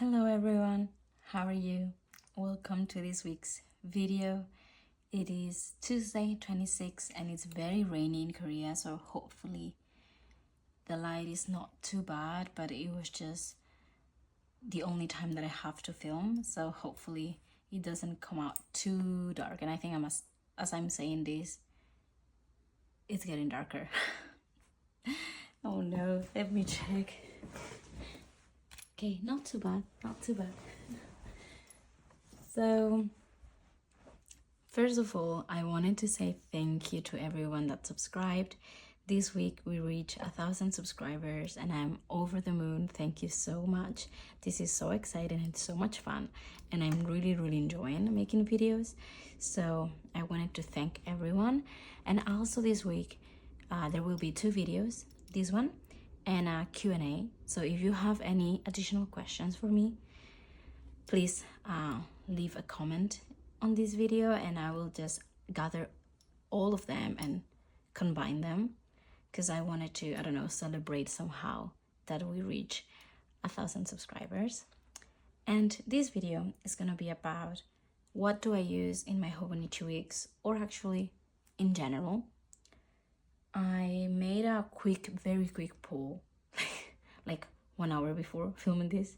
Hello everyone, how are you? Welcome to this week's video. It is Tuesday 26 and it's very rainy in Korea, so hopefully the light is not too bad, but it was just the only time that I have to film, so hopefully it doesn't come out too dark. And I think as I'm saying this, it's getting darker. Oh no, let me check. Okay, not too bad. So, first of all, I wanted to say thank you to everyone that subscribed. This week we reached 1,000 subscribers and I'm over the moon. Thank you so much. This is so exciting and so much fun, and I'm really enjoying making videos. So I wanted to thank everyone. And also this week there will be 2 videos, this one and a Q&A. So if you have any additional questions for me, please leave a comment on this video and I will just gather all of them and combine them, because I wanted to, I don't know, celebrate somehow that we reach 1,000 subscribers. And this video is gonna be about what do I use in my Hobonichi weeks, or actually in general. I made a very quick poll, like 1 hour before filming this,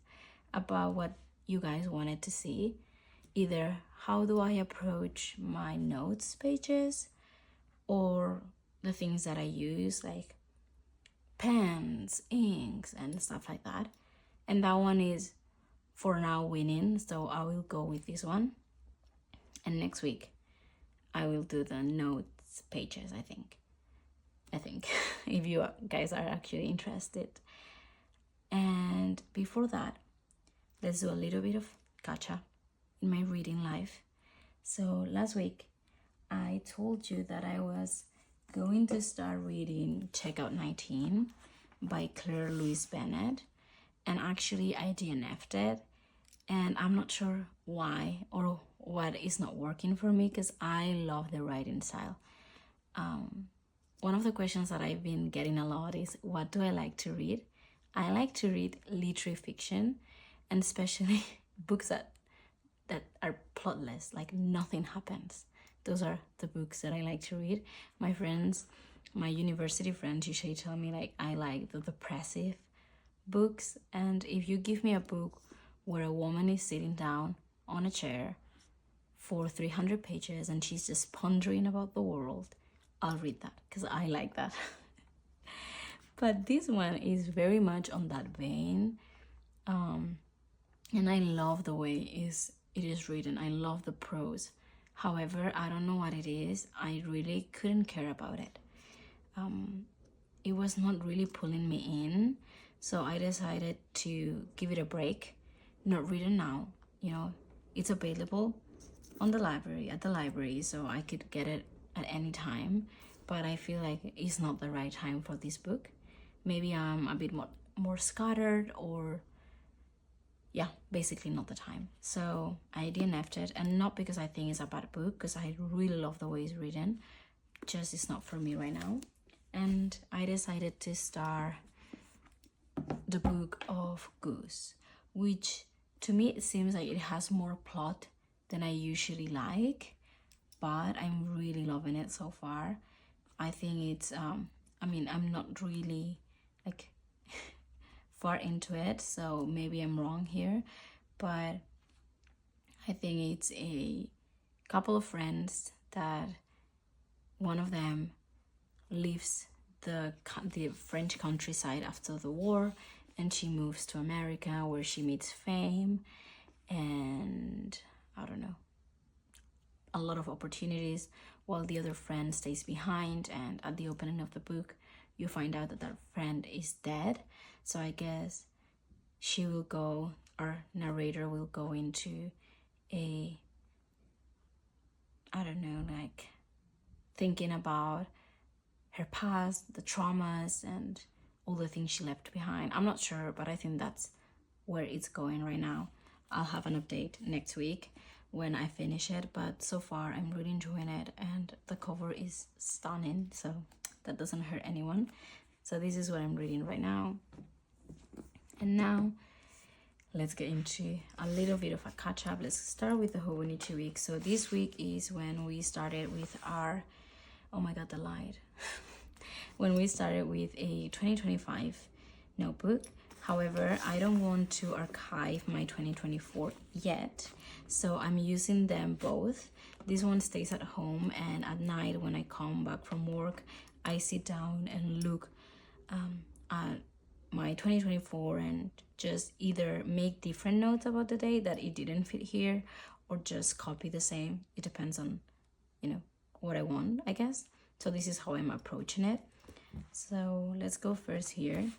about what you guys wanted to see. Either how do I approach my notes pages, or the things that I use, like pens, inks, and stuff like that. And that one is for now winning, so I will go with this one. And next week I will do the notes pages, I think if you guys are actually interested. And before that, let's do a little bit of catch-up in my reading life. So last week I told you that I was going to start reading Checkout 19 by Claire-Louise Benett, and actually I DNF'd it, and I'm not sure why or what is not working for me, because I love the writing style. One of the questions that I've been getting a lot is, what do I like to read? I like to read literary fiction, and especially books that are plotless, like nothing happens. Those are the books that I like to read. My university friends usually tell me like I like the depressive books, and if you give me a book where a woman is sitting down on a chair for 300 pages and she's just pondering about the world, I'll read that, because I like that. But this one is very much on that vein, and I love the way it is written. I love the prose. However, I don't know what it is. I really couldn't care about it. It was not really pulling me in, so I decided to give it a break, not read it now. You know, it's available on the library, so I could get it at any time, but I feel like it's not the right time for this book. Maybe I'm a bit more scattered, or yeah, basically not the time. So I DNF'd it, and not because I think it's a bad book, because I really love the way it's written, just it's not for me right now. And I decided to start the book of Goose, which to me it seems like it has more plot than I usually like, but I'm really loving it so far. I think it's I mean, I'm not really like far into it, so maybe I'm wrong here, but I think it's a couple of friends that one of them leaves the French countryside after the war, and she moves to America, where she meets fame and I don't know, a lot of opportunities, while the other friend stays behind. And at the opening of the book you find out that friend is dead, so I guess our narrator will go into a, I don't know, like thinking about her past, the traumas and all the things she left behind. I'm not sure, but I think that's where it's going right now. I'll have an update next week when I finish it, but so far I'm really enjoying it, and the cover is stunning, so that doesn't hurt anyone. So this is what I'm reading right now. And now let's get into a little bit of a catch up. Let's start with the Hobonichi week. So this week is when we started with our, oh my god, the light. When we started with a 2025 notebook. However, I don't want to archive my 2024 yet, so I'm using them both. This one stays at home, and at night when I come back from work, I sit down and look at my 2024 and just either make different notes about the day that it didn't fit here, or just copy the same. It depends on, you know, what I want, I guess. So this is how I'm approaching it. So let's go first here.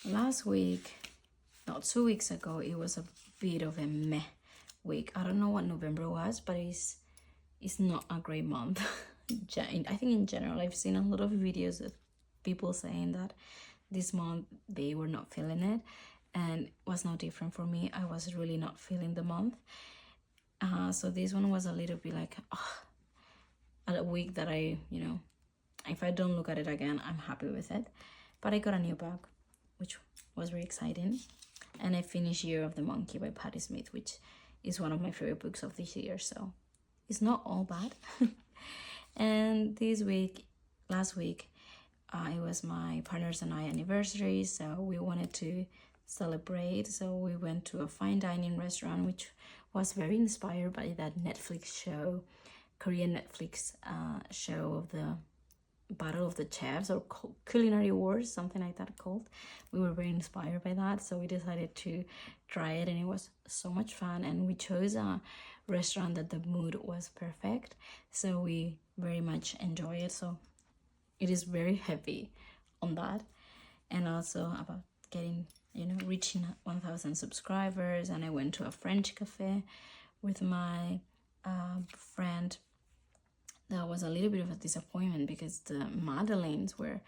Last week, not 2 weeks ago, it was a bit of a meh week. I don't know what November was, but it's not a great month. I think in general, I've seen a lot of videos of people saying that this month they were not feeling it, and it was no different for me. I was really not feeling the month. So this one was a little bit like a week that I, you know, if I don't look at it again, I'm happy with it. But I got a new bag, which was very exciting. And I finished Year of the Monkey by Patti Smith, which is one of my favorite books of this year. So it's not all bad. And this week, last week, it was my partner's and I anniversary. So we wanted to celebrate. So we went to a fine dining restaurant, which was very inspired by that Netflix show, Korean Netflix show of the Battle of the Chefs, or Culinary Wars, something like that called. We were very inspired by that, so we decided to try it, and it was so much fun. And we chose a restaurant that the mood was perfect, so we very much enjoy it. So it is very heavy on that, and also about getting, you know, reaching 1,000 subscribers. And I went to a French cafe with my friend. That was a little bit of a disappointment because the madeleines were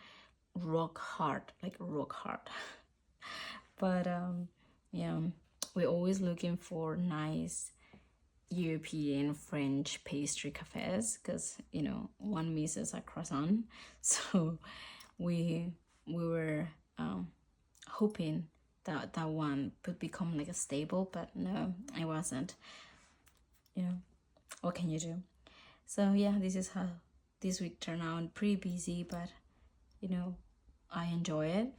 rock hard, like rock hard. But yeah, we're always looking for nice European French pastry cafes, because, you know, one misses a croissant. So we were hoping that one could become like a staple, but no, it wasn't. You know, what can you do? So yeah, this is how this week turned out. Pretty busy, but, you know, I enjoy it.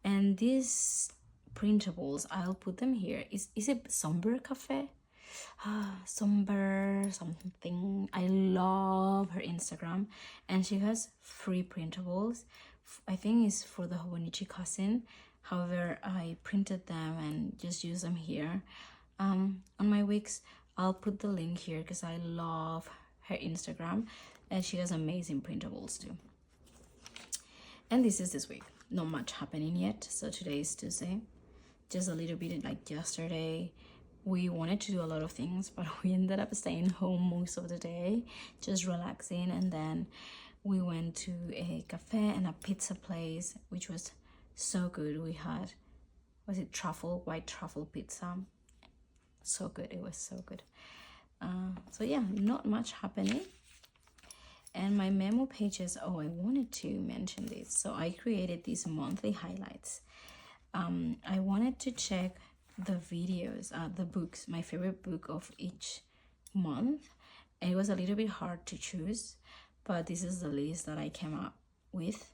And these printables, I'll put them here. Is it Somber Cafe? Somber something. I love her Instagram, and she has free printables. I think it's for the Hobonichi cousin. However, I printed them and just use them here on my wigs. I'll put the link here because I love her Instagram, and she has amazing printables too. And this is this week. Not much happening yet. So today is Tuesday. Just a little bit like yesterday. We wanted to do a lot of things, but we ended up staying home most of the day, just relaxing. And then we went to a cafe and a pizza place, which was so good. We had, was it white truffle pizza? So good. It was so good. So yeah, not much happening. And my memo pages, oh, I wanted to mention this. So I created these monthly highlights. I wanted to check the videos, the books, my favorite book of each month. And it was a little bit hard to choose, but this is the list that I come up with.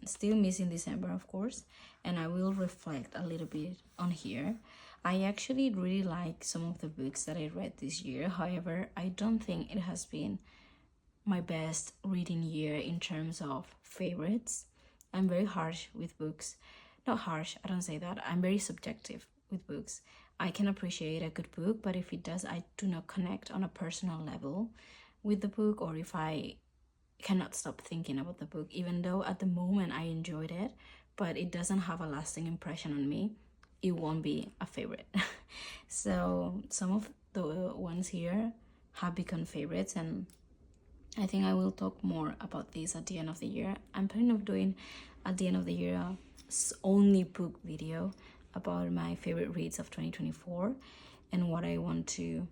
Still missing December, of course, and I will reflect a little bit on here. I actually really like some of the books that I read this year. However, I don't think it has been my best reading year in terms of favorites. I'm very harsh with books. Not harsh, I don't say that. I'm very subjective with books. I can appreciate a good book, but if I do not connect on a personal level with the book, or if I cannot stop thinking about the book, even though at the moment I enjoyed it, but it doesn't have a lasting impression on me, it won't be a favorite. So some of the ones here have become favorites, and I think I will talk more about this at the end of the year. I'm planning of doing at the end of the year only book video about my favorite reads of 2024 and what I want to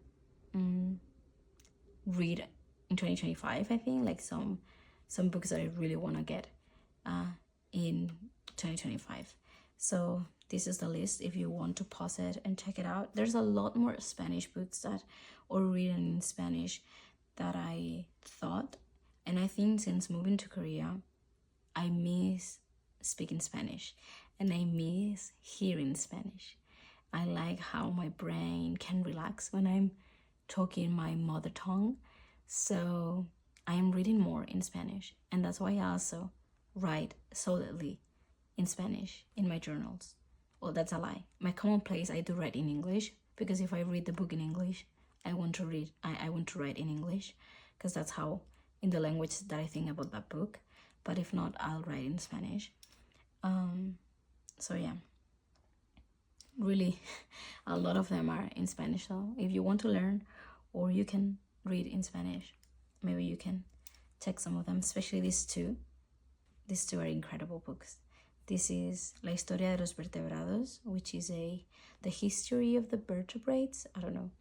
read in 2025. I think like some books that I really want to get in 2025. So this is the list if you want to pause it and check it out. There's a lot more Spanish books that or written in Spanish that I thought, and I think since moving to Korea, I miss speaking Spanish and I miss hearing Spanish. I like how my brain can relax when I'm talking my mother tongue. So I am reading more in Spanish, and that's why I also write solidly in Spanish in my journals. Well, that's a lie. My Commonplace I do write in English, because if I read the book in English, I want to write in English, because that's how, in the language that I think about that book. But if not, I'll write in Spanish. So yeah, really a lot of them are in Spanish. So if you want to learn or you can read in Spanish, maybe you can check some of them, especially these two. These two are incredible books. This is La historia de los vertebrados, which is the history of the vertebrates. I don't know,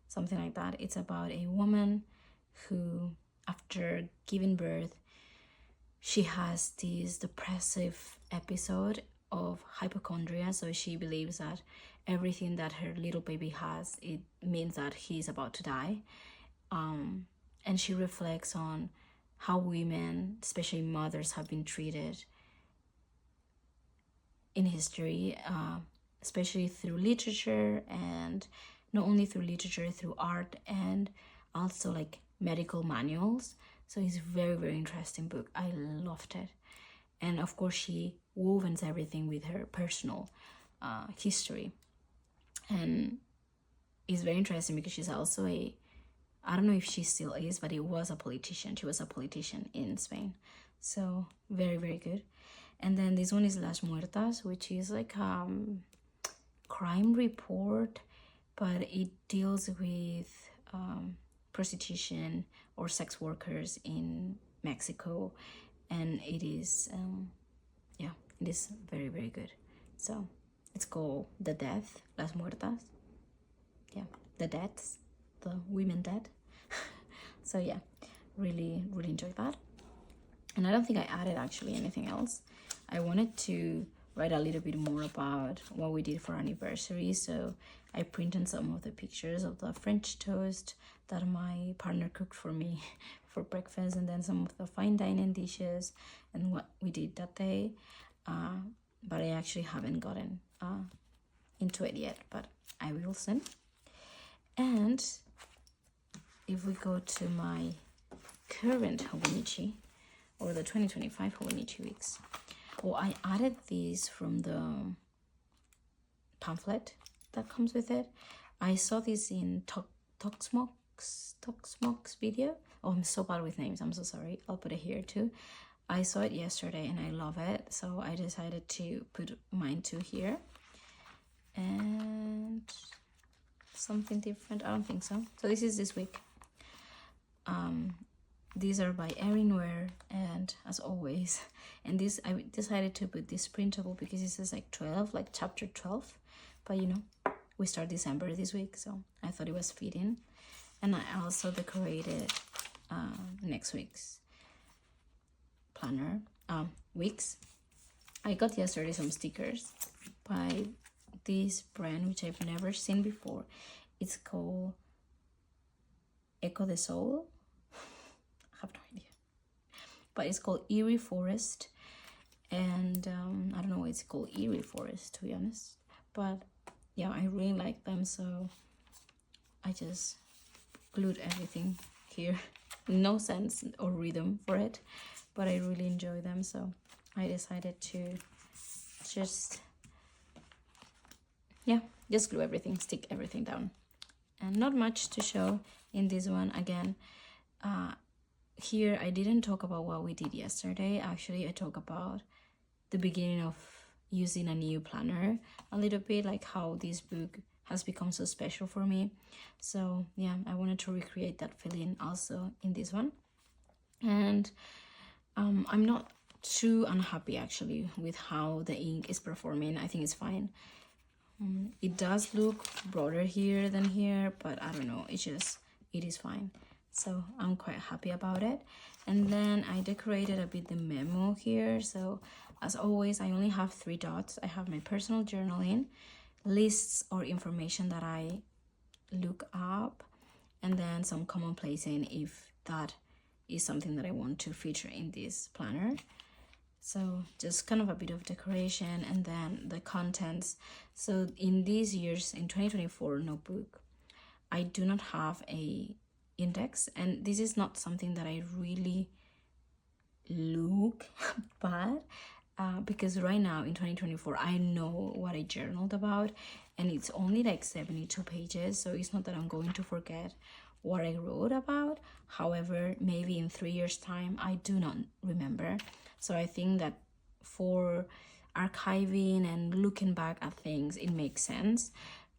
something like that. It's about a woman who, after giving birth, she has this depressive episode of hypochondria. So she believes that everything that her little baby has, it means that he's about to die. And she reflects on how women, especially mothers, have been treated in history, especially through literature, and not only through literature, through art, and also like medical manuals. So it's a very, very interesting book. I loved it. And of course, she wovens everything with her personal history. And it's very interesting because she's also I don't know if she still is, but it was a politician. She was a politician in Spain. So very, very good. And then this one is Las Muertas, which is like crime report, but it deals with prostitution or sex workers in Mexico. And it is, it is very, very good. So it's called The Death, Las Muertas. Yeah, the deaths, the women dead. So yeah, really, really enjoyed that. And I don't think I added actually anything else. I wanted to write a little bit more about what we did for anniversary. So I printed some of the pictures of the French toast that my partner cooked for me for breakfast, and then some of the fine dining dishes and what we did that day. But I actually haven't gotten into it yet, but I will soon. And if we go to my current Hobonichi, or the 2025 Hobonichi weeks, well, I added these from the pamphlet that comes with it. I saw this in Toksmok's video. Oh, I'm so bad with names. I'm so sorry. I'll put it here too. I saw it yesterday and I love it. So I decided to put mine too here. And something different. I don't think so. So this is this week. These are by Erin Ware, and as always, and this I decided to put this printable because it says like 12, like chapter 12, but you know, we start December this week, so I thought it was fitting. And I also decorated next week's planner weeks. I got yesterday some stickers by this brand which I've never seen before. It's called Echo de Soul. I have no idea, but it's called Eerie Forest, and I don't know why it's called Eerie Forest, to be honest, but yeah, I really like them, so I just glued everything here. No sense or rhythm for it, but I really enjoy them, so I decided to just glue everything, stick everything down. And not much to show in this one. Again, here I didn't talk about what we did yesterday. Actually, I talk about the beginning of using a new planner a little bit, like how this book has become so special for me. So yeah, I wanted to recreate that feeling also in this one. And I'm not too unhappy actually with how the ink is performing. I think it's fine. It does look broader here than here, but I don't know, it is fine. so I'm quite happy about it. And then I decorated a bit the memo here. So as always, I only have 3 dots. I have my personal journaling, lists or information that I look up, and then some commonplacing if that is something that I want to feature in this planner. So just kind of a bit of decoration, and then the contents. So in these years, in 2024 notebook, I do not have a index, and this is not something that I really look bad, because right now in 2024 I know what I journaled about, and it's only like 72 pages, so it's not that I'm going to forget what I wrote about. However, maybe in 3 years time I do not remember. So I think that for archiving and looking back at things, it makes sense.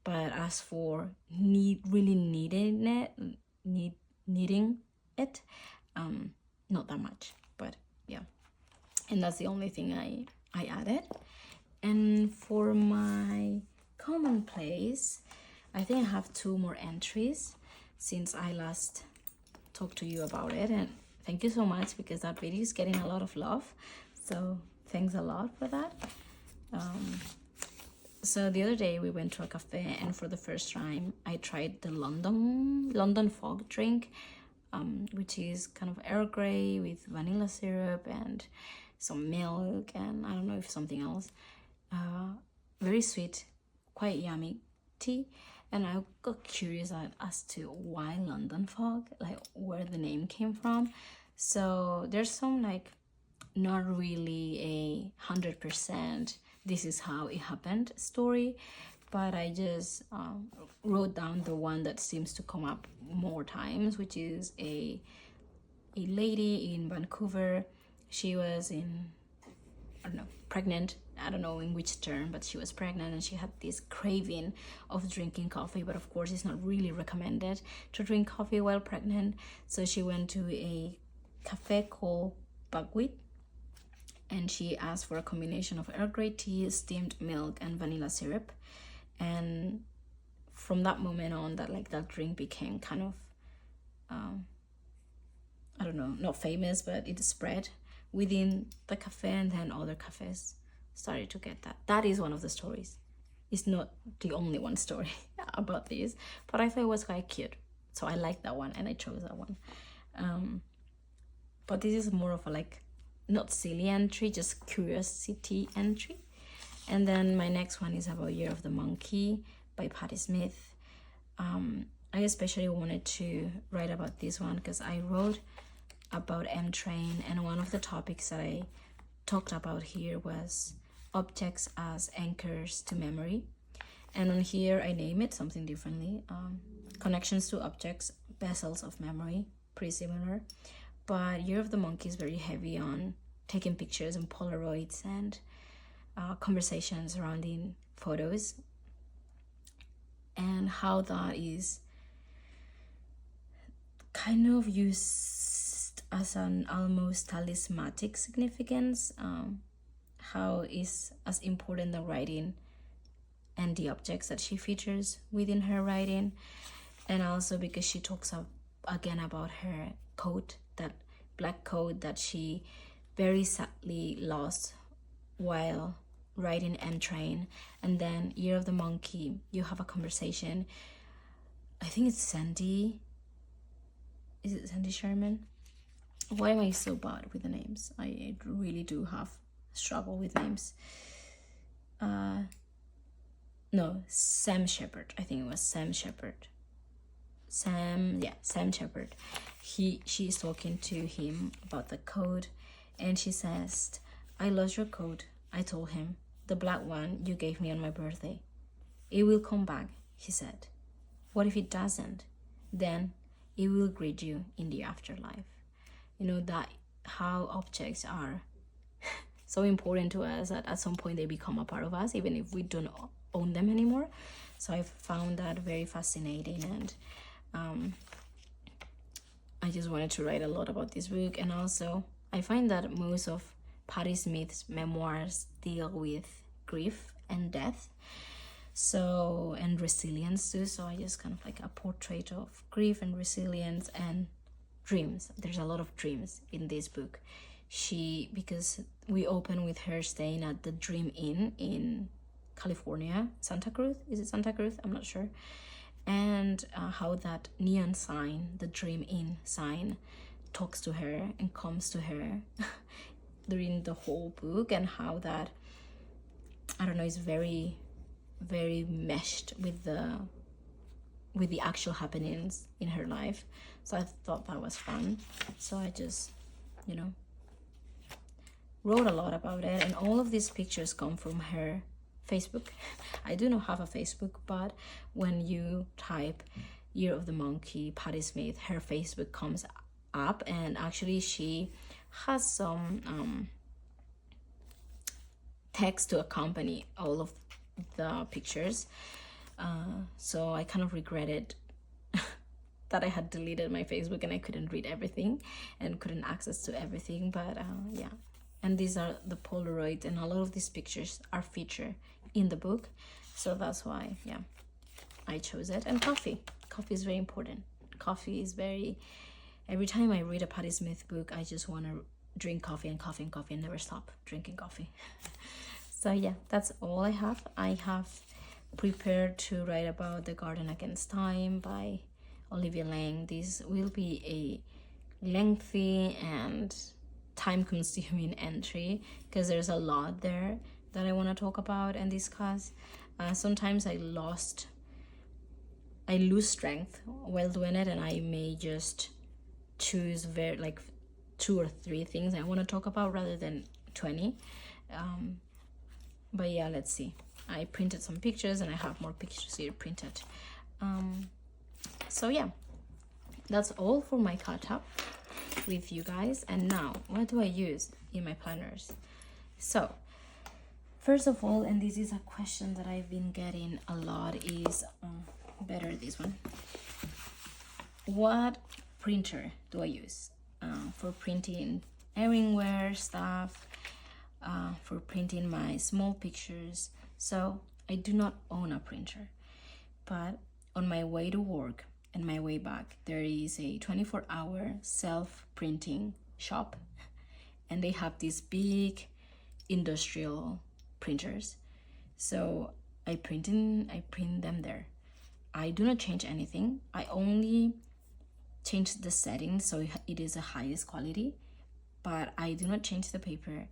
But as for really needing it, not that much. But yeah, and that's the only thing I added. And for my commonplace, I think I have 2 more entries since I last talked to you about it, and thank you so much because that video is getting a lot of love, so thanks a lot for that. So the other day we went to a cafe, and for the first time I tried the London fog drink, which is kind of Earl Grey with vanilla syrup and some milk, and I don't know if something else. Very sweet, quite yummy tea. And I got curious as to why London fog, like where the name came from. So there's some like not really a 100% this is how it happened story, but I just wrote down the one that seems to come up more times, which is a lady in Vancouver. She was pregnant. I don't know in which term, but she was pregnant and she had this craving of drinking coffee, but of course it's not really recommended to drink coffee while pregnant. So she went to a cafe called Buckwheat, and she asked for a combination of Earl Grey tea, steamed milk, and vanilla syrup. And from that moment on, that drink became kind of I don't know, not famous, but it spread within the cafe, and then other cafes started to get that. That is one of the stories. It's not the only one story about this, but I thought it was quite cute, so I liked that one and I chose that one. But this is more of a not silly entry, just curiosity entry. And then my next one is about Year of the Monkey by Patti Smith. I especially wanted to write about this one because I wrote about M-Train, and one of the topics that I talked about here was objects as anchors to memory. And on here I name it something differently. Connections to objects, vessels of memory, pretty similar. But Year of the Monkey is very heavy on taking pictures and Polaroids and conversations surrounding photos, and how that is kind of used as an almost talismanic significance. How is as important the writing and the objects that she features within her writing, and also because she talks again about her coat, that black coat that she very sadly lost while riding M-Train. And then Year of the Monkey, you have a conversation, I think it's Sandy, is it Sandy Sherman? Why am I so bad with the names? I really do have struggle with names. No, Sam Shepard. I think it was Sam Shepard. Sam Shepard. She's talking to him about the code, and she says, "I lost your code," I told him, "the black one you gave me on my birthday. It will come back," he said. "What if it doesn't? Then it will greet you in the afterlife." You know, that how objects are so important to us that at some point they become a part of us, even if we don't own them anymore. So I found that very fascinating, and I just wanted to write a lot about this book. And also I find that most of Patti Smith's memoirs deal with grief and death, so, and resilience too. So I just kind of like a portrait of grief and resilience and dreams. There's a lot of dreams in this book. Because we open with her staying at the Dream Inn in California, Santa Cruz. Is it Santa Cruz? I'm not sure. And how that neon sign, the Dream Inn sign, talks to her and comes to her during the whole book, and how that, I don't know, is very, very meshed with the actual happenings in her life. So I thought that was fun. So I just, wrote a lot about it, and all of these pictures come from her Facebook. I do not have a Facebook, but when you type Year of the Monkey, Patti Smith, her Facebook comes up, and actually she has some text to accompany all of the pictures. So I kind of regretted that I had deleted my Facebook and I couldn't read everything and couldn't access to everything, but yeah. And these are the Polaroid, and a lot of these pictures are featured in the book, so that's why, yeah, I chose it. And coffee is very important. Coffee is very, every time I read a Patti Smith book, I just want to drink coffee and coffee and coffee and never stop drinking coffee. So yeah, that's all I have. I have prepared to write about The Garden Against Time by Olivia Lang. This will be a lengthy and time-consuming entry because there's a lot there that I want to talk about and discuss. Sometimes I lose strength while doing it, and I may just choose like 2 or 3 things I want to talk about rather than 20. But yeah, let's see. I printed some pictures and I have more pictures here printed. So yeah, that's all for my catch-up with you guys. And now, what do I use in my planners? So first of all, and this is a question that I've been getting a lot, is better this one. What printer do I use for printing earringwear stuff, for printing my small pictures? So I do not own a printer, but on my way to work and my way back, there is a 24-hour self-printing shop, and they have these big industrial printers. So I print them there. I do not change anything. I only change the settings so it is the highest quality, but I do not change the paper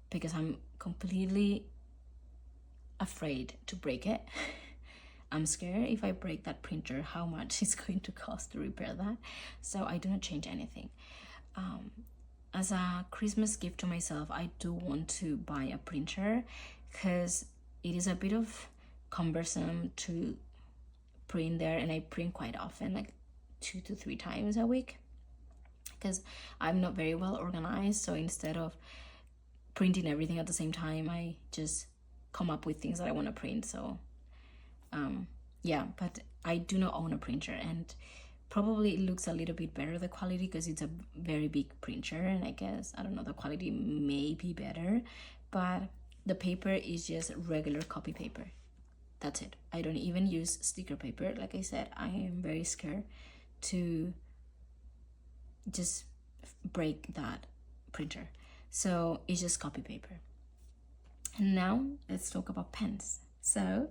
because I'm completely afraid to break it. I'm scared if I break that printer, how much it's going to cost to repair that. So I do not change anything. As a Christmas gift to myself, I do want to buy a printer because it is a bit of cumbersome to print there, and I print quite often, like 2 to 3 times a week, because I'm not very well organized. So instead of printing everything at the same time, I just come up with things that I want to print. So yeah, but I do not own a printer, and probably it looks a little bit better, the quality, because it's a very big printer, and I guess, I don't know, the quality may be better, but the paper is just regular copy paper. That's it. I don't even use sticker paper. Like I said, I am very scared to just break that printer. So it's just copy paper. And now let's talk about pens. So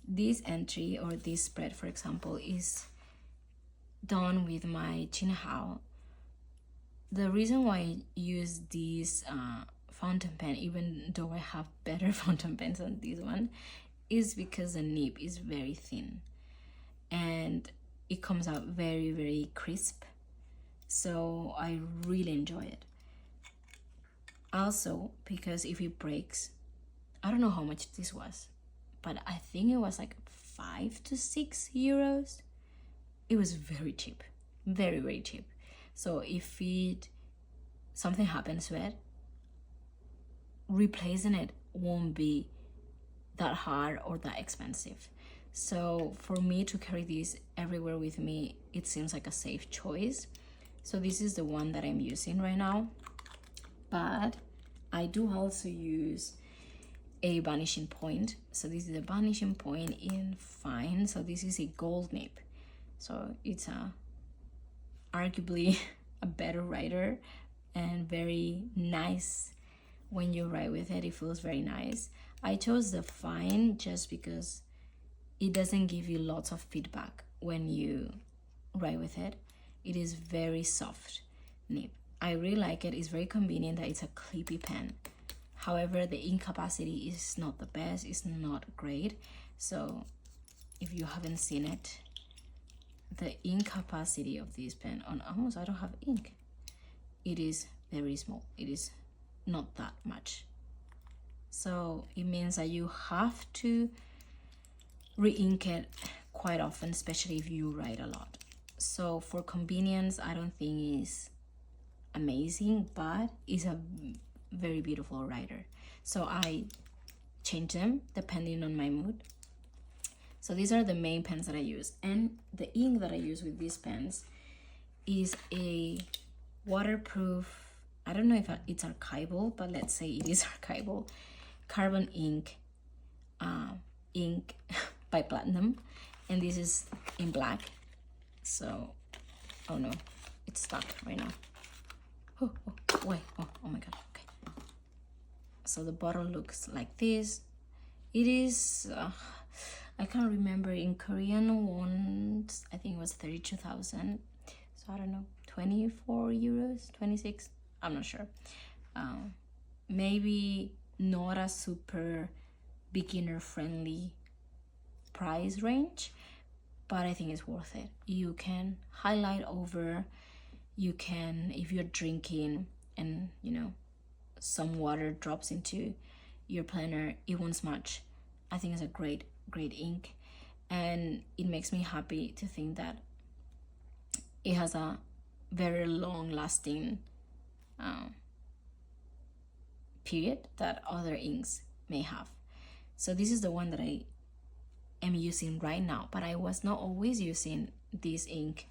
this entry, or this spread, for example, is done with my Jinhao. The reason why I use this fountain pen, even though I have better fountain pens than this one, is because the nib is very thin and it comes out very, very crisp. So I really enjoy it. Also, because if it breaks, I don't know how much this was, but I think it was like 5 to 6 euros. It was very cheap, very, very cheap. So if something happens to it, replacing it won't be that hard or that expensive. So for me to carry this everywhere with me, it seems like a safe choice. So this is the one that I'm using right now, but I do also use a vanishing point. So this is a vanishing point in fine. So this is a gold nib. So it's a arguably a better writer and very nice. When you write with it, it feels very nice. I chose the fine just because it doesn't give you lots of feedback when you write with it. It is very soft nib. I really like it. It's very convenient that it's a clippy pen. However, the ink capacity is not the best. It's not great. So if you haven't seen it, the ink capacity of this pen on almost, I don't have ink. It is very small. It is not that much. So it means that you have to re-ink it quite often, especially if you write a lot. So for convenience, I don't think it's amazing, but it's a very beautiful writer. So I change them depending on my mood. So these are the main pens that I use, and the ink that I use with these pens is a waterproof, I don't know if it's archival, but let's say it is archival, carbon ink by Platinum, and this is in black. So, oh no, it's stuck right now. Oh my god, okay. So the bottle looks like this. It is, I can't remember, in Korean once, I think it was 32,000. So I don't know, 24 euros, 26, I'm not sure. Maybe not a super beginner friendly price range, but I think it's worth it. You can highlight over, you can, if you're drinking and you know some water drops into your planner, it won't smudge. I think it's a great ink, and it makes me happy to think that it has a very long lasting period that other inks may have. So this is the one that I am using right now, but I was not always using this ink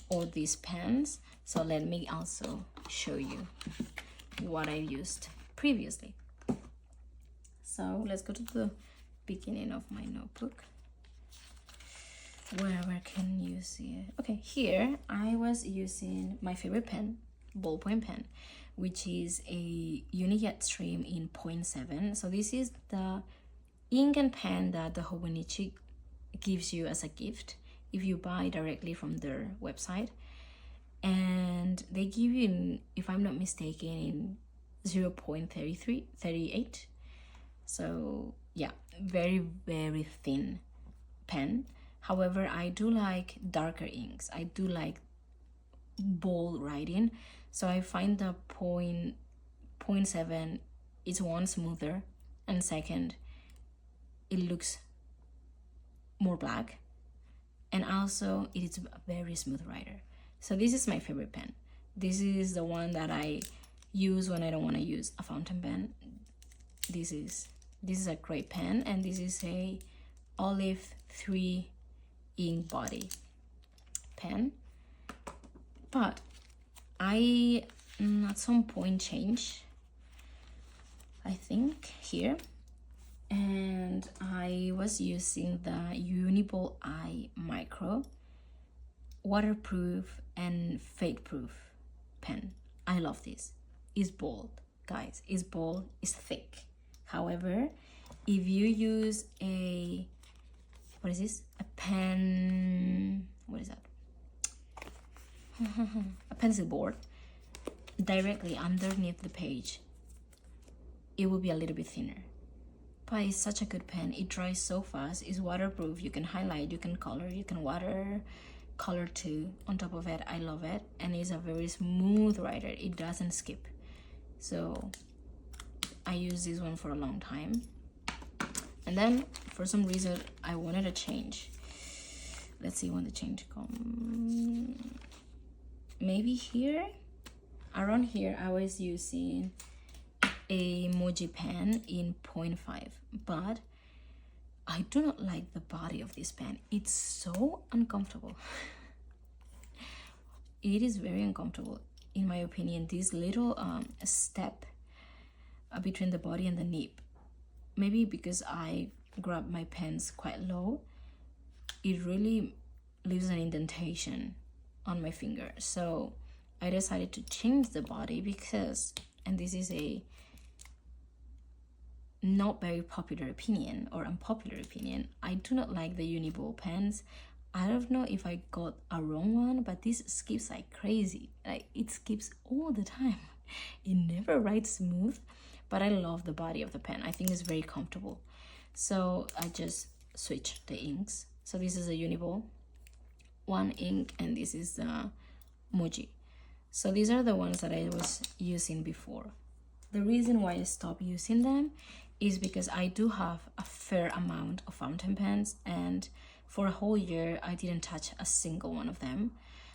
or these pens. So let me also show you what I used previously. So let's go to the beginning of my notebook. Where can you see it? Okay, here I was using my favorite pen, ballpoint pen, which is a Unijet Stream in 0.7. So this is the ink and pen that the Hobonichi gives you as a gift if you buy directly from their website, and they give you, in, if I'm not mistaken, in 0.38. So yeah, very thin pen. However, I do like darker inks. I do like bold writing, so I find the 0.7 is one, smoother, and second, it looks more black, and also it is a very smooth writer. So this is my favorite pen. This is the one that I use when I don't want to use a fountain pen. This is a great pen, and this is a olive 3 ink body pen. But I at some point changed, I think, here, and I was using the Uniball I Micro waterproof and fade proof pen. I love this. It's bold, guys. It's bold, it's thick. However, if you use a, what is this? A pen, what is that? A pencil board directly underneath the page, it will be a little bit thinner. But it's such a good pen. It dries so fast. It's waterproof. You can highlight, you can color, you can color too on top of it. I love it, and it's a very smooth writer. It doesn't skip. So I used this one for a long time, and then for some reason I wanted a change. Let's see when the change comes. Maybe here, around here, I was using a Moji pen in 0.5, but I do not like the body of this pen. It's so uncomfortable. It is very uncomfortable, in my opinion. This little step between the body and the nib, maybe because I grab my pens quite low, it really leaves an indentation on my finger. So I decided to change the body because, and this is a not very popular opinion or unpopular opinion, I do not like the Uniball pens. I don't know if I got a wrong one, but this skips like crazy. Like it skips all the time. It never writes smooth, but I love the body of the pen. I think it's very comfortable. So I just switched the inks. So this is a Uniball, one ink, and this is the Muji. So these are the ones that I was using before. The reason why I stopped using them is because I do have a fair amount of fountain pens, and for a whole year I didn't touch a single one of them.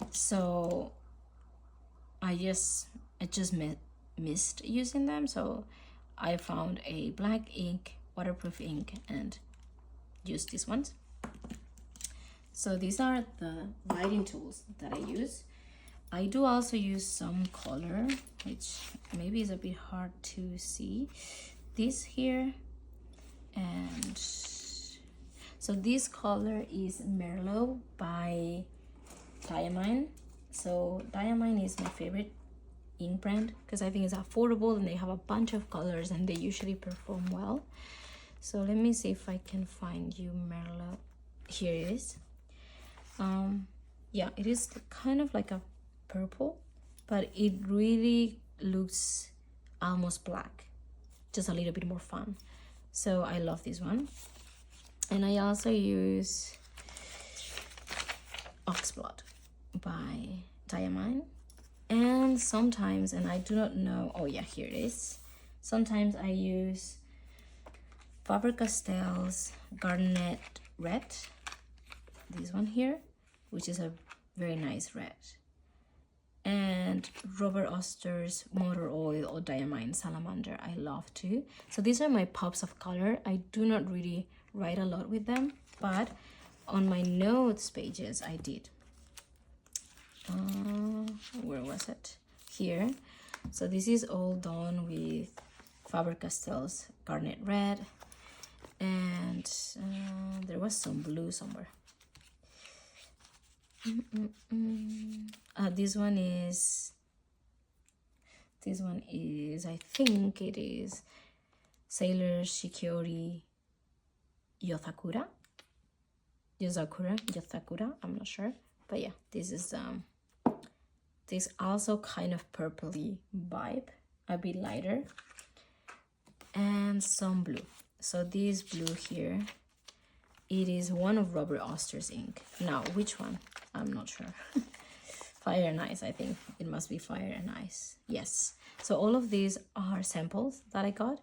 So I just missed using them. So I found a black ink, waterproof ink, and used these ones. So these are the writing tools that I use. I do also use some color, which maybe is a bit hard to see. This here, and so this color is Merlot by Diamine. So Diamine is my favorite ink brand because I think it's affordable and they have a bunch of colors and they usually perform well. So let me see if I can find you Merlot. Here it is. Yeah, it is kind of like a purple, but it really looks almost black, just a little bit more fun. So I love this one. And I also use Oxblood by Diamine. And sometimes, and I do not know, oh yeah, here it is. Sometimes I use Faber-Castell's Garnet Red, this one here, which is a very nice red. And Robert Oster's Motor Oil or Diamine Salamander, I love too. So these are my pops of color. I do not really write a lot with them, but on my notes pages I did. Where was it? Here. So this is all done with Faber-Castell's Garnet Red, and there was some blue somewhere. This one is, I think it is Sailor Shikiori Yothakura, I'm not sure, but yeah, this is this also kind of purpley vibe, a bit lighter, and some blue. So this blue here, it is one of Robert Oster's ink. Now which one, I'm not sure. Fire and Ice, I think it must be Fire and Ice. Yes. So all of these are samples that I got.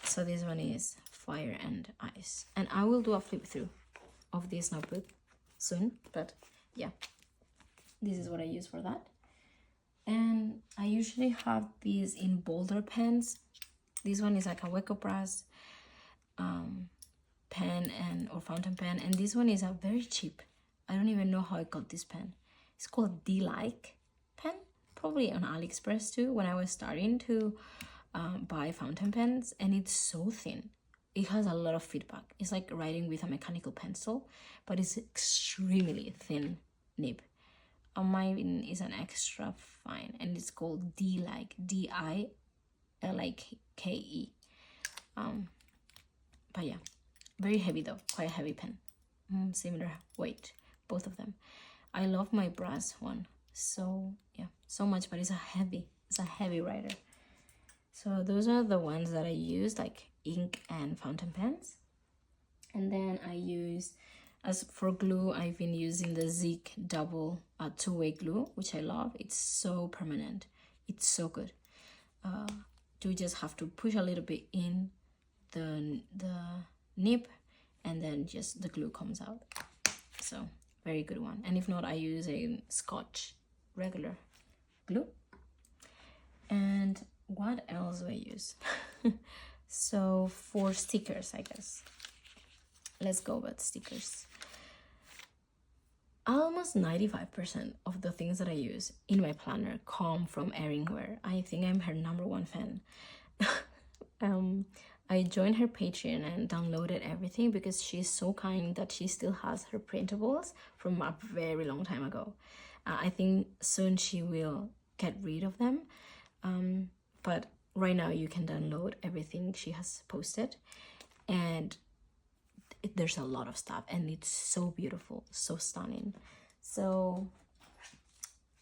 So this one is Fire and Ice, and I will do a flip through of this notebook soon, but yeah, this is what I use for that. And I usually have these in bolder pens. This one is like a Weko Brass pen or fountain pen, and this one is a very cheap, I don't even know how I got this pen. It's called D-Like pen, probably on AliExpress too, when I was starting to buy fountain pens, and it's so thin. It has a lot of feedback. It's like writing with a mechanical pencil, but it's extremely thin nib. Mine is an extra fine, and it's called D-Like, D-I-L-I-K-E. But yeah, very heavy though, quite a heavy pen. Similar weight, both of them. I love my brass one, so yeah, so much, but it's a heavy writer. So those are the ones that I use, like ink and fountain pens. And then I use, as for glue, I've been using the Zig double two-way glue, which I love. It's so permanent, it's so good. You just have to push a little bit in the nib, and then just the glue comes out. So very good one. And if not, I use a Scotch regular glue. And what else do I use? So for stickers, I guess, let's go with stickers. Almost 95% of the things that I use in my planner come from Erin Ware. I think I'm her #1 fan. I joined her Patreon and downloaded everything because she's so kind that she still has her printables from a very long time ago. I think soon she will get rid of them, but right now you can download everything she has posted, and there's a lot of stuff and it's so beautiful, so stunning. So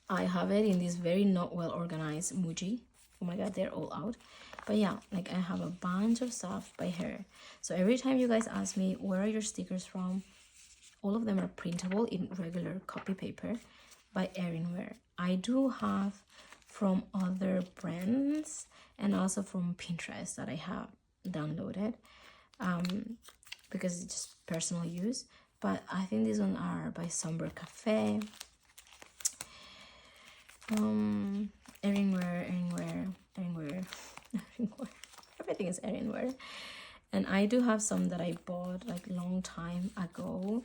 I have it in this very not well organized Muji. Oh my god, they're all out. But yeah, like I have a bunch of stuff by her. So every time you guys ask me where are your stickers from, all of them are printable in regular copy paper by Erinware. I do have from other brands and also from Pinterest that I have downloaded, because it's just personal use. But I think these ones are by Somber Cafe. Erinware. Everything is Erinware. And I do have some that I bought like long time ago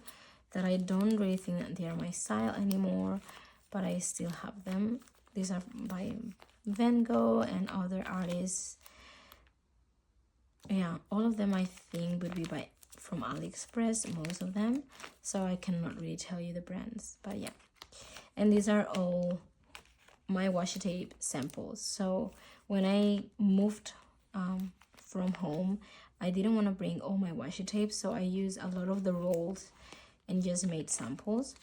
that I don't really think that they are my style anymore, but I still have them. These are by Van Gogh and other artists. Yeah, all of them I think would be from AliExpress, most of them. So I cannot really tell you the brands, but yeah. And these are all my washi tape samples. So when I moved from home, I didn't want to bring all my washi tapes, so I used a lot of the rolls and just made samples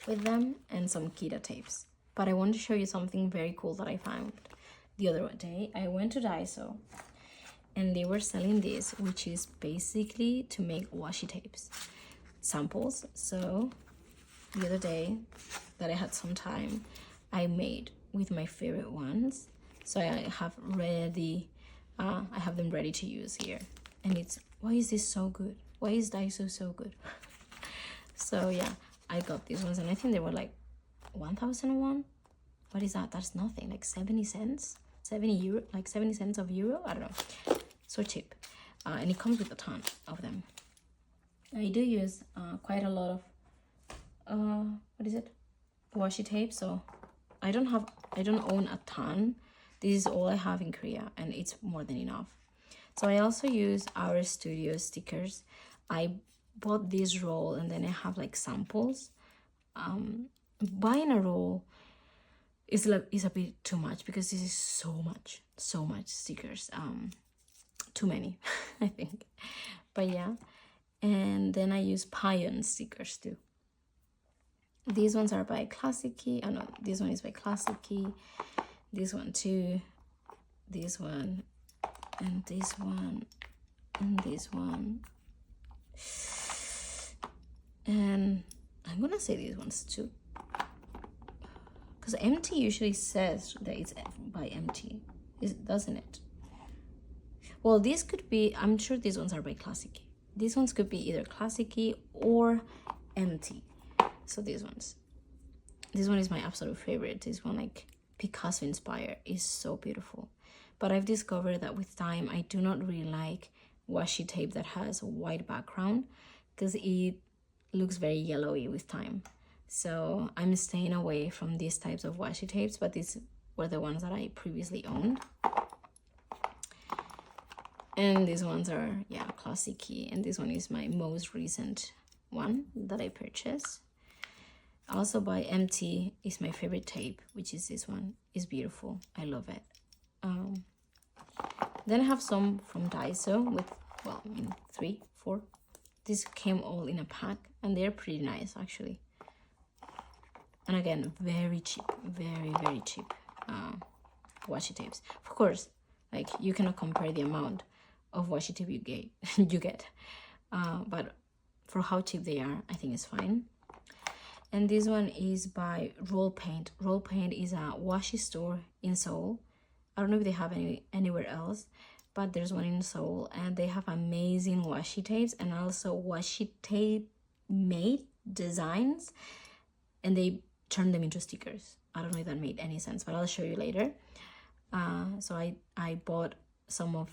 with them and some Kita tapes. But I want to show you something very cool that I found the other day. I went to Daiso and they were selling this, which is basically to make washi tapes samples. So the other day that I had some time, I made with my favorite ones. So I have them ready to use here. And it's, why is this so good? Why is Daiso so good? So yeah, I got these ones and I think they were like 1,001. What is that? That's nothing, like 70 cents, 70 euro, like 70 cents of euro. I don't know, so cheap. And it comes with a ton of them. I do use quite a lot of washi tape. So I don't own a ton. This is all I have in Korea and it's more than enough. So I also use Our Studio stickers. I bought this roll and then I have like samples. Buying a roll is a bit too much because this is so much stickers. Too many, I think. But yeah, and then I use Pion stickers too. These ones are by Classic Key. Oh no, this one is by Classic Key. This one too. This one, and this one, and this one. And I'm gonna say these ones too, because MT usually says that it's by MT, doesn't it? Well, these could be, I'm sure these ones are by Classic Key. These ones could be either Classic Key or MT. So these ones. This one is my absolute favorite. This one, like Picasso inspired, is so beautiful. But I've discovered that with time, I do not really like washi tape that has a white background because it looks very yellowy with time. So I'm staying away from these types of washi tapes, but these were the ones that I previously owned. And these ones are, yeah, Classic Key. And this one is my most recent one that I purchased. Also by MT is my favorite tape, which is this one. It's beautiful. I love it. Then I have some from Daiso with, well, I mean, 3, 4. This came all in a pack and they're pretty nice actually. And again, very cheap, very cheap washi tapes. Of course, like you cannot compare the amount of washi tape you get, but for how cheap they are, I think it's fine. And this one is by Roll Paint. Roll Paint is a washi store in Seoul. I don't know if they have anywhere else, but there's one in Seoul and they have amazing washi tapes and also washi tape made designs, and they turn them into stickers. I don't know if that made any sense, but I'll show you later. So I bought some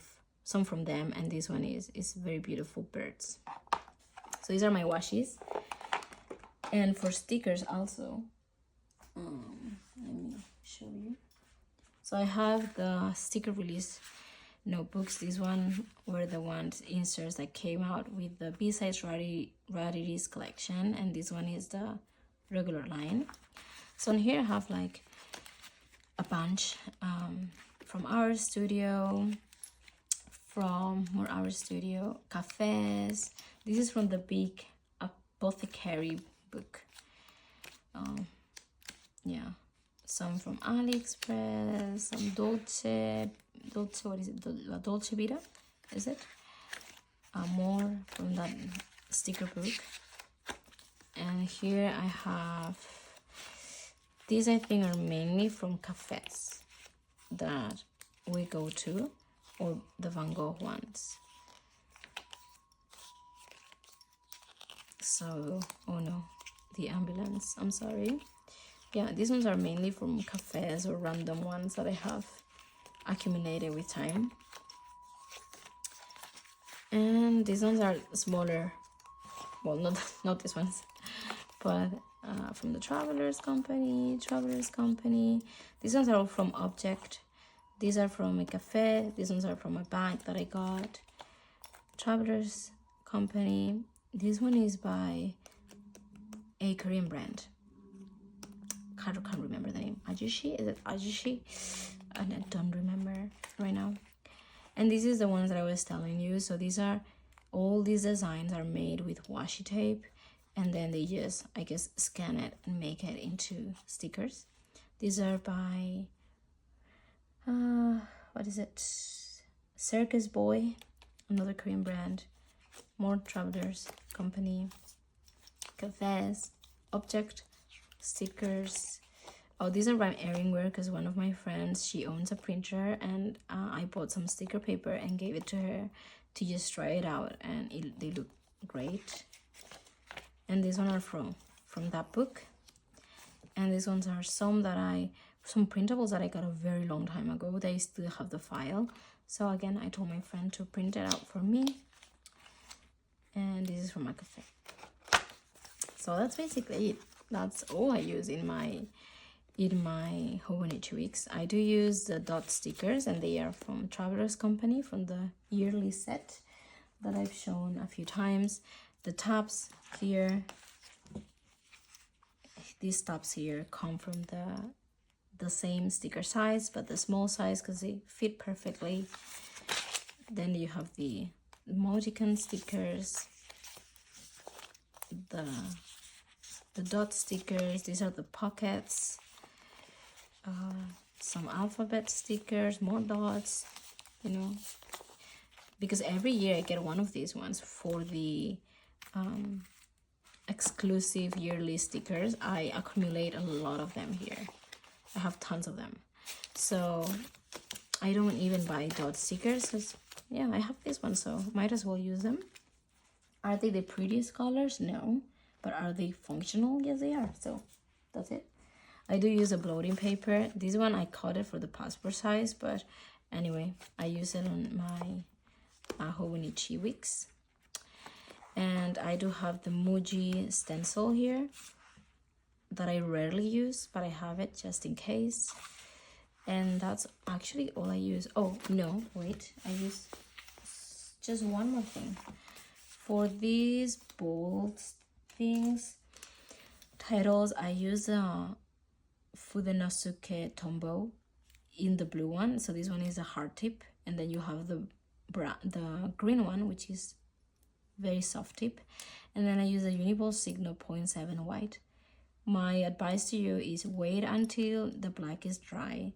from them, and this one is very beautiful birds. So these are my washis. And for stickers also, let me show you. So I have the sticker release notebooks. These one were the ones inserts that came out with the B-sides rarities collection, and this one is the regular line. So in here I have like a bunch from our studio, from more our studio, cafes. This is from the big apothecary book. Yeah, some from AliExpress, some Dolce, what is it? La Dolce Vita, is it? More from that sticker book. And here I have, these I think are mainly from cafes that we go to, or the Van Gogh ones. So, oh no, the ambulance, I'm sorry. Yeah, these ones are mainly from cafes or random ones that I have accumulated with time. And these ones are smaller, well, not these ones, but from the Travelers Company. These ones are all from Object. These are from a cafe. These ones are from a bag that I got. Travelers Company. This one is by a Korean brand. Can't remember the name. Ajushi? Is it Ajushi? I don't remember right now. And this is the ones that I was telling you. So these are, all these designs are made with washi tape, and then they just, I guess, scan it and make it into stickers. These are by what is it? Circus Boy, another Korean brand. More Travelers Company, cafes, Object, stickers. Oh, these are by Earringwear, because one of my friends, she owns a printer, and I bought some sticker paper and gave it to her to just try it out, and they look great. And these ones are from that book. And these ones are some printables that I got a very long time ago. They still have the file. So again, I told my friend to print it out for me. And this is from my cafe. So that's basically it. That's all I use in my Hobonichi weeks. I do use the dot stickers, and they are from Travelers Company, from the yearly set that I've shown a few times. The tabs here, these tabs here come from the same sticker size, but the small size because they fit perfectly. Then you have the emoticon stickers, the dot stickers. These are the pockets. Some alphabet stickers, more dots, you know, because every year I get one of these ones for the exclusive yearly stickers. I accumulate a lot of them here. I have tons of them. So I don't even buy dot stickers because, yeah, I have this one, so might as well use them. Are they the prettiest colors? No. But are they functional? Yes, they are. So that's it. I do use a bloating paper. This one I cut it for the passport size, but anyway, I use it on my Hobonichi weeks. And I do have the Muji stencil here that I rarely use, but I have it just in case. And that's actually all I use. Oh, no, wait. I use just one more thing. For these bold things, titles, I use Fudenosuke Tombow in the blue one. So this one is a hard tip, and then you have the green one, which is very soft tip, and then I use a Uniball Signo 0.7 white. My advice to you is wait until the black is dry,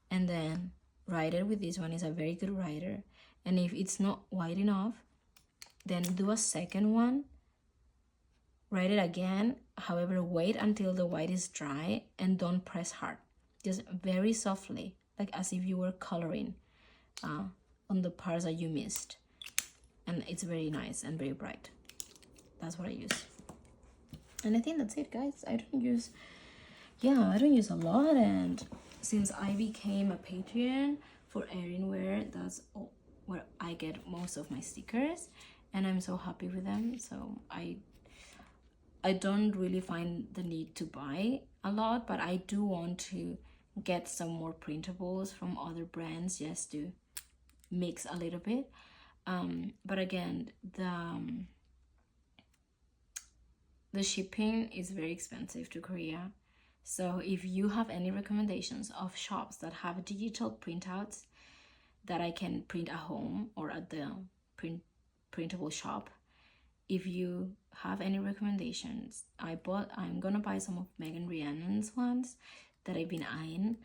and then write it with this one. Is a very good writer. And if it's not white enough, then do a second one, write it again. However, wait until the white is dry and don't press hard. Just very softly, like as if you were coloring on the parts that you missed. And it's very nice and very bright. That's what I use. And I think that's it, guys. I don't use a lot. And since I became a Patreon for Earringwear, that's where I get most of my stickers, and I'm so happy with them. So I don't really find the need to buy a lot, but I do want to get some more printables from other brands just to mix a little bit. But again, the shipping is very expensive to Korea. So if you have any recommendations of shops that have digital printouts that I can print at home or at the printable shop, if you have any recommendations, I'm gonna buy some of Megan Rhiannon's ones that I've been eyeing.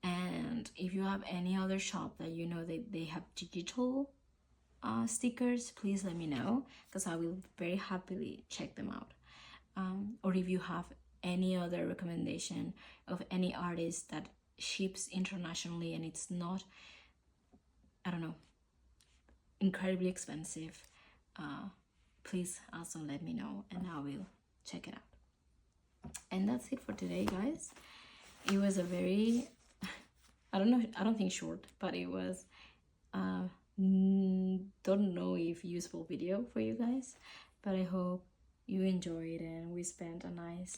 And if you have any other shop that you know they have digital stickers, please let me know, because I will very happily check them out. Or if you have any other recommendation of any artist that ships internationally and it's not, I don't know, incredibly expensive, please also let me know and I will check it out. And that's it for today, guys. It was a very, I don't think short, but it was don't know if useful video for you guys, but I hope you enjoyed and we spent a nice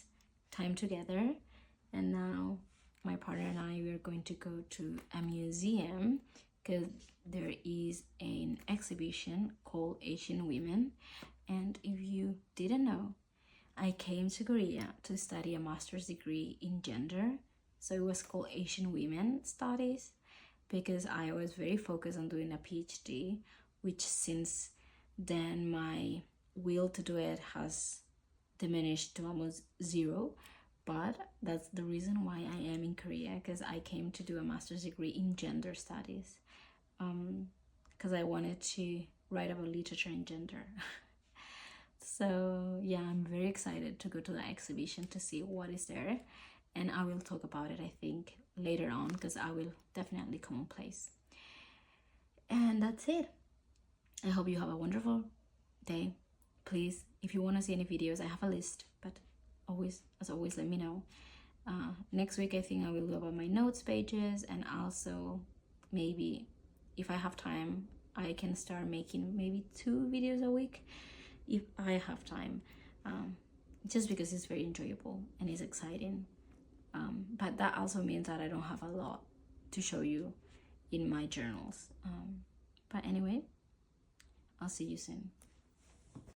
time together. And now my partner and I, we are going to go to a museum because there is an exhibition called Asian Women. And if you didn't know, I came to Korea to study a master's degree in gender. So it was called Asian Women Studies because I was very focused on doing a PhD, which since then my will to do it has diminished to almost zero. But that's the reason why I am in Korea, because I came to do a master's degree in gender studies, because I wanted to write about literature and gender. So yeah, I'm very excited to go to the exhibition to see what is there, and I will talk about it, I think, later on, because I will definitely Commonplace. And that's it. I hope you have a wonderful day. Please, if you want to see any videos, I have a list, but as always, let me know. Next week, I think I will do about my notes pages, and also maybe if I have time, I can start making maybe 2 videos a week if I have time, just because it's very enjoyable and it's exciting. But that also means that I don't have a lot to show you in my journals. But anyway, I'll see you soon.